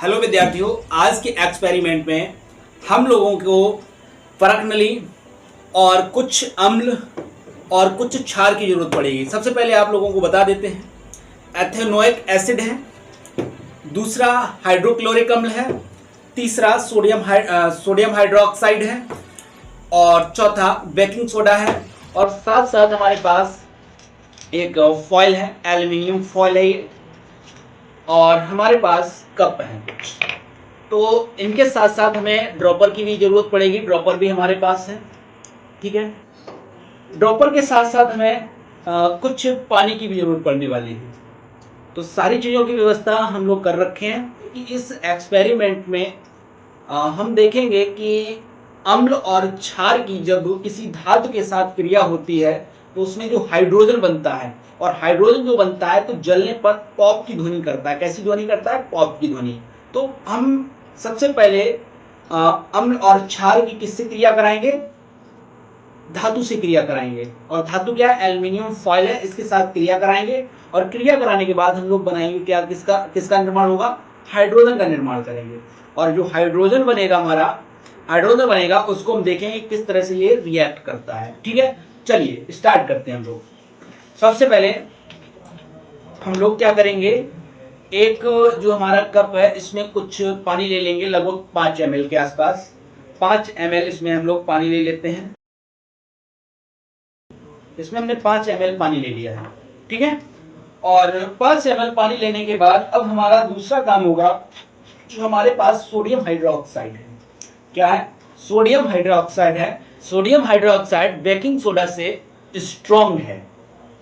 Hello विद्यार्थियों, आज के एक्सपेरिमेंट में हम लोगों को परख नली और कुछ अम्ल और कुछ क्षार की जरूरत पड़ेगी। सबसे पहले आप लोगों को बता देते हैं, एथेनोइक एसिड है, दूसरा हाइड्रोक्लोरिक अम्ल है, तीसरा सोडियम हाइड्रोक्साइड है और चौथा बेकिंग सोडा है। और साथ साथ हमारे पास एक फॉयल है, एल्युमिनियम फॉयल है ये, और हमारे पास कप है कुछ। तो इनके साथ साथ हमें ड्रॉपर की भी जरूरत पड़ेगी। ड्रॉपर भी हमारे पास है, ठीक है। ड्रॉपर के साथ साथ हमें कुछ पानी की भी जरूरत पड़ने वाली है। तो सारी चीज़ों की व्यवस्था हम लोग कर रखे हैं कि इस एक्सपेरिमेंट में हम देखेंगे कि अम्ल और क्षार की जब किसी धातु के साथ क्रिया होती है तो उसमें जो हाइड्रोजन बनता है, और हाइड्रोजन जो बनता है तो जलने पर पॉप की ध्वनि करता है। कैसी ध्वनि करता है? पॉप की ध्वनि। तो हम सबसे पहले अम्ल और क्षार की किससे क्रिया कराएंगे? धातु से क्रिया कराएंगे। और धातु क्या है? एल्युमिनियम फॉयल है, इसके साथ क्रिया कराएंगे। और क्रिया कराने के बाद हम लोग बनाएंगे क्या? किसका निर्माण होगा? हाइड्रोजन का निर्माण करेंगे। और जो हाइड्रोजन बनेगा उसको हम देखेंगे किस तरह से ये रिएक्ट करता है, ठीक है। चलिए स्टार्ट करते हैं हम लोग। सबसे पहले हम लोग क्या करेंगे, एक जो हमारा कप है इसमें कुछ पानी ले लेंगे, लगभग 5 ml के आसपास। 5 ml इसमें हम लोग पानी ले लेते हैं। इसमें हमने 5 ml पानी ले लिया है, ठीक है। और 5 ml पानी लेने के बाद अब हमारा दूसरा काम होगा, जो हमारे पास सोडियम हाइड्रोक्साइड है। क्या है? सोडियम हाइड्रोक्साइड है। सोडियम हाइड्रोक्साइड बेकिंग सोडा से स्ट्रॉन्ग है,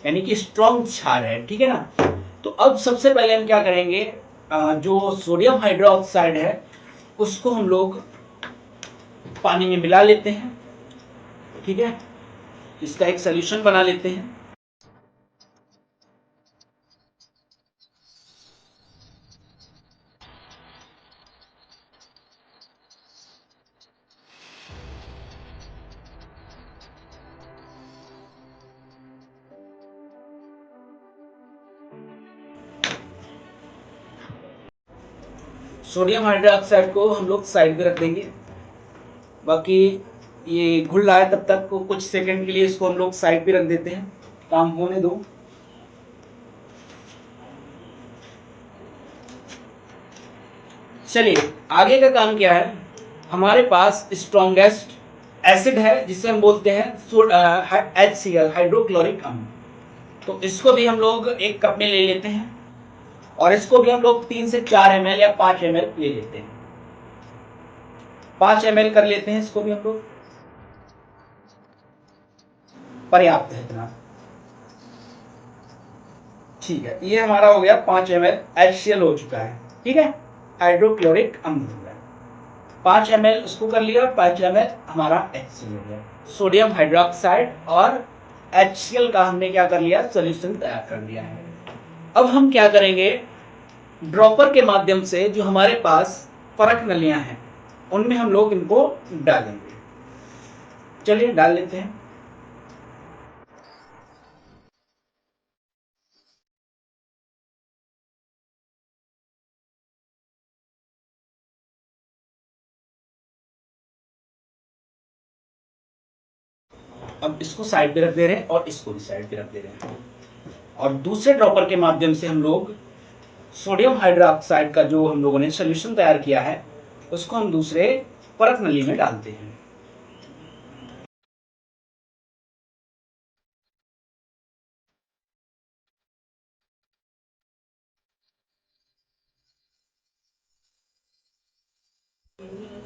यानी कि स्ट्रॉन्ग क्षार है, ठीक है ना। तो अब सबसे पहले हम क्या करेंगे, जो सोडियम हाइड्रोक्साइड है उसको हम लोग पानी में मिला लेते हैं, ठीक है। इसका एक सॉल्यूशन बना लेते हैं। सोडियम हाइड्रोक्साइड को हम लोग साइड में रख देंगे। बाकी ये घुल रहा है, तब तक को कुछ सेकंड के लिए इसको हम लोग साइड पे रख देते हैं, काम होने दो। चलिए आगे का काम क्या है। हमारे पास स्ट्रॉन्गेस्ट एसिड है जिसे हम बोलते हैं HCl, हाइड्रोक्लोरिक अम्ल। तो इसको भी हम लोग एक कप में ले लेते हैं, और इसको भी हम लोग 3 से 4 ml या 5 ml ले लेते हैं। 5 ml कर लेते हैं, इसको भी हम लोग, पर्याप्त है इतना, ठीक है। ये हमारा हो गया 5 ml HCl हो चुका है, ठीक है, हाइड्रोक्लोरिक अम्ल हो गया। 5 ml उसको कर लिया, 5 ml हमारा HCl हो गया। सोडियम हाइड्रोक्साइड और HCl का हमने क्या कर लिया? सोल्यूशन तैयार कर लिया है। अब हम क्या करेंगे, ड्रॉपर के माध्यम से जो हमारे पास परख नलियां हैं उनमें हम लोग इनको डालेंगे। चलिए डाल लेते हैं। अब इसको साइड पे रख दे रहे हैं और इसको भी साइड पे रख दे रहे हैं, और दूसरे ड्रॉपर के माध्यम से हम लोग सोडियम हाइड्रोक्साइड का जो हम लोगों ने सोल्यूशन तैयार किया है उसको हम दूसरे परख नली में डालते हैं।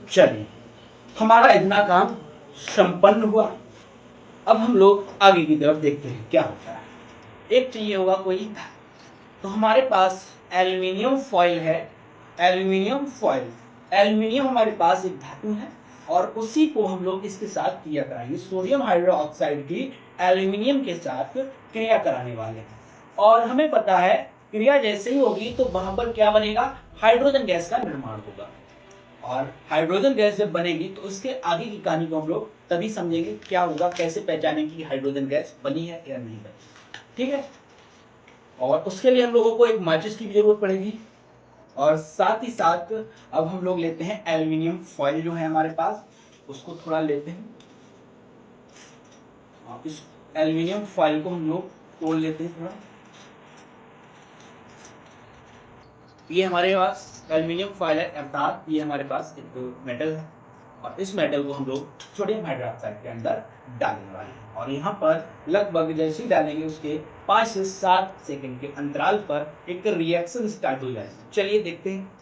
चलिए हमारा इतना काम संपन्न हुआ। अब हम लोग आगे की तरफ देखते हैं क्या होता है। एक चाहिए होगा कोई, तो हमारे पास एल्युमिनियम फॉयल है। एल्युमिनियम हमारे पास एक धातु है, और उसी को हम लोग इसके साथ क्रिया कराएंगे। सोडियम हाइड्रोक्साइड की एल्युमिनियम के साथ क्रिया कराने वाले हैं, और हमें पता है क्रिया जैसे ही होगी तो वहां पर क्या बनेगा? हाइड्रोजन गैस का निर्माण होगा। और हाइड्रोजन गैस जब बनेगी तो उसके आगे की कहानी को हम लोग तभी समझेंगे क्या होगा, कैसे पहचानेंगे कि हाइड्रोजन गैस बनी है या नहीं बनी, ठीक है। और उसके लिए हम लोगों को एक माचिस की भी जरूरत पड़ेगी। और साथ ही साथ अब हम लोग लेते हैं एल्यूमिनियम फॉइल जो है हमारे पास, उसको थोड़ा लेते हैं। इस एल्यूमिनियम फॉइल को हम लोग तोड़ लेते हैं थोड़ा। ये हमारे पास एल्यूमिनियम फॉइल है, अर्थात ये हमारे पास एक मेटल है और इस मेटल को हम लोग सोडियम हाइड्रोक्साइड के अंदर डालने वाले हैं। और यहाँ पर लगभग जैसे ही डालेंगे उसके 5 से 7 सेकंड के अंतराल पर एक रिएक्शन स्टार्ट हो जाएगा। चलिए देखते हैं।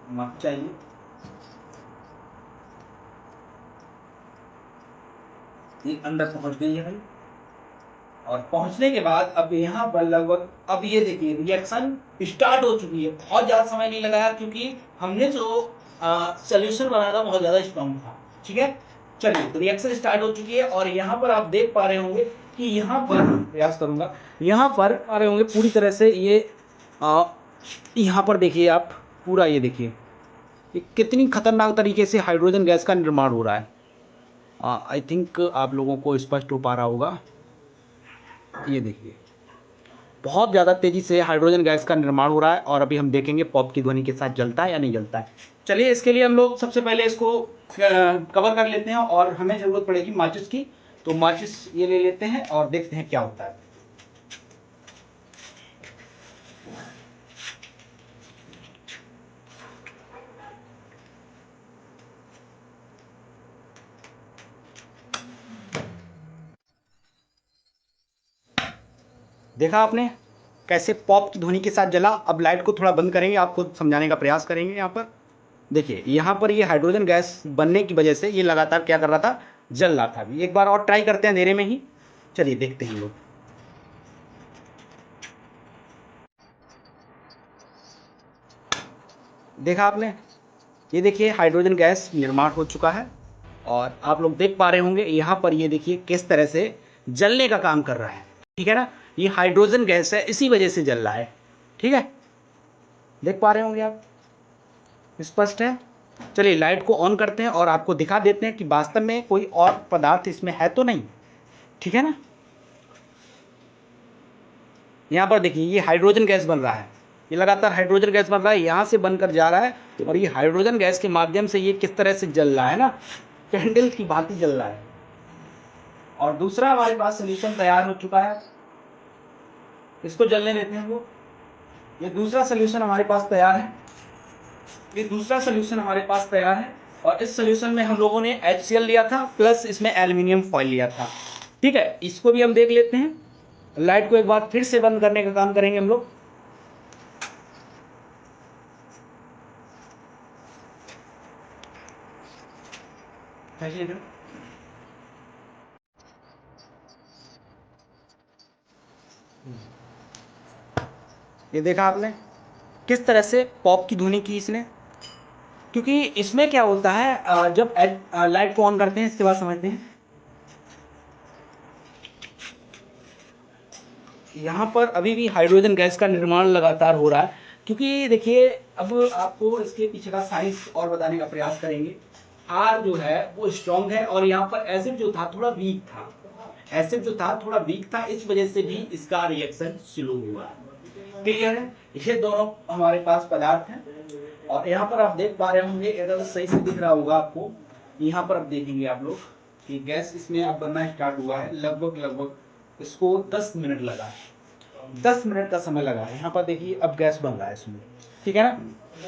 माफ चाहिए। ये अंदर पहुंच गई है भाई। और पहुंचने के बाद अब यहाँ पर लगभग अब ये देखिए रिएक्शन स्टार्ट हो चुकी है। बहुत ज़्यादा समय नहीं लगाया क्योंकि हमने जो सोल्यूशन बनाया था बहुत ज़्यादा स्ट्रॉन्ग था। ठीक है, चलिए तो रिएक्शन स्टार्ट हो चुकी है और यहाँ पर आप देख पा रहे होंगे कि यहाँ पर प्रयास करूँगा, यहाँ पर आ रहे होंगे पूरी तरह से ये यहाँ पर देखिए आप पूरा ये देखिए कितनी खतरनाक तरीके से हाइड्रोजन गैस का निर्माण हो रहा है। आई थिंक आप लोगों को स्पष्ट हो पा रहा होगा। ये देखिए बहुत ज़्यादा तेज़ी से हाइड्रोजन गैस का निर्माण हो रहा है और अभी हम देखेंगे पॉप की ध्वनि के साथ जलता है या नहीं जलता है। चलिए इसके लिए हम लोग सबसे पहले इसको कवर कर लेते हैं और हमें ज़रूरत पड़ेगी माचिस की। तो माचिस ये ले लेते हैं और देखते हैं क्या होता है। देखा आपने कैसे पॉप की ध्वनि के साथ जला। अब लाइट को थोड़ा बंद करेंगे, आपको समझाने का प्रयास करेंगे। यहाँ पर देखिए यहाँ पर ये हाइड्रोजन गैस बनने की वजह से ये लगातार क्या कर रहा था, जल रहा था। अभी एक बार और ट्राई करते हैं अंधेरे में ही। चलिए देखते हैं लोग। देखा आपने, ये देखिए हाइड्रोजन गैस निर्माण हो चुका है और आप लोग देख पा रहे होंगे यहाँ पर ये देखिए किस तरह से जलने का काम कर रहा है। ठीक है ना, ये हाइड्रोजन गैस है, इसी वजह से जल रहा है। ठीक है, देख पा रहे होंगे आप, स्पष्ट है। चलिए लाइट को ऑन करते हैं और आपको दिखा देते हैं कि वास्तव में कोई और पदार्थ इसमें है तो नहीं। ठीक है ना, यहाँ पर देखिए ये हाइड्रोजन गैस बन रहा है, ये लगातार हाइड्रोजन गैस बन रहा है, यहाँ से बनकर जा रहा है और ये हाइड्रोजन गैस के माध्यम से ये किस तरह से जल रहा है ना, कैंडल की भांति जल रहा है। और दूसरा हमारे पास सोल्यूशन तैयार हो चुका है, इसको जलने देते हैं हम लोग। ये दूसरा सोल्यूशन हमारे पास तैयार है, ये दूसरा सोल्यूशन हमारे पास तैयार है और इस सोल्यूशन में हम लोगों ने HCl लिया था प्लस इसमें एल्यूमिनियम फॉइल लिया था। ठीक है, इसको भी हम देख लेते हैं। लाइट को एक बार फिर से बंद करने का काम करेंगे हम लोग। ये देखा आपने किस तरह से पॉप की ध्वनि की इसने, क्योंकि इसमें क्या होता है जब लाइट को ऑन करते हैं इसके बाद समझते हैं। यहाँ पर अभी भी हाइड्रोजन गैस का निर्माण लगातार हो रहा है, क्योंकि देखिए अब आपको इसके पीछे का साइंस और बताने का प्रयास करेंगे। आर जो है वो स्ट्रॉन्ग है और यहाँ पर एसिड जो था थोड़ा वीक था, एसिड जो था थोड़ा वीक था, इस वजह से भी इसका रिएक्शन स्लो हुआ। क्लियर है, ये दोनों हमारे पास पदार्थ हैं और यहाँ पर आप देख पा रहे होंगे, अगर सही से दिख रहा होगा आपको, यहाँ पर आप देखेंगे आप लोग कि गैस इसमें अब बनना स्टार्ट हुआ है। लगभग इसको 10 मिनट लगा है, 10 मिनट का समय लगा है। यहाँ पर देखिए अब गैस बन रहा है इसमें। ठीक है ना,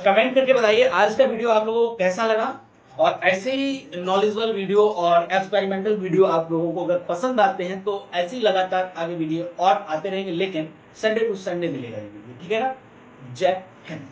कमेंट करके बताइए आज का वीडियो आप लोगों को कैसा लगा और ऐसे ही नॉलेजेबल वीडियो और एक्सपेरिमेंटल वीडियो आप लोगों को अगर पसंद आते हैं तो ऐसे ही लगातार आगे वीडियो और आते रहेंगे, लेकिन संडे टू संडे मिलेगा ये वीडियो। ठीक है ना, जय हिंद।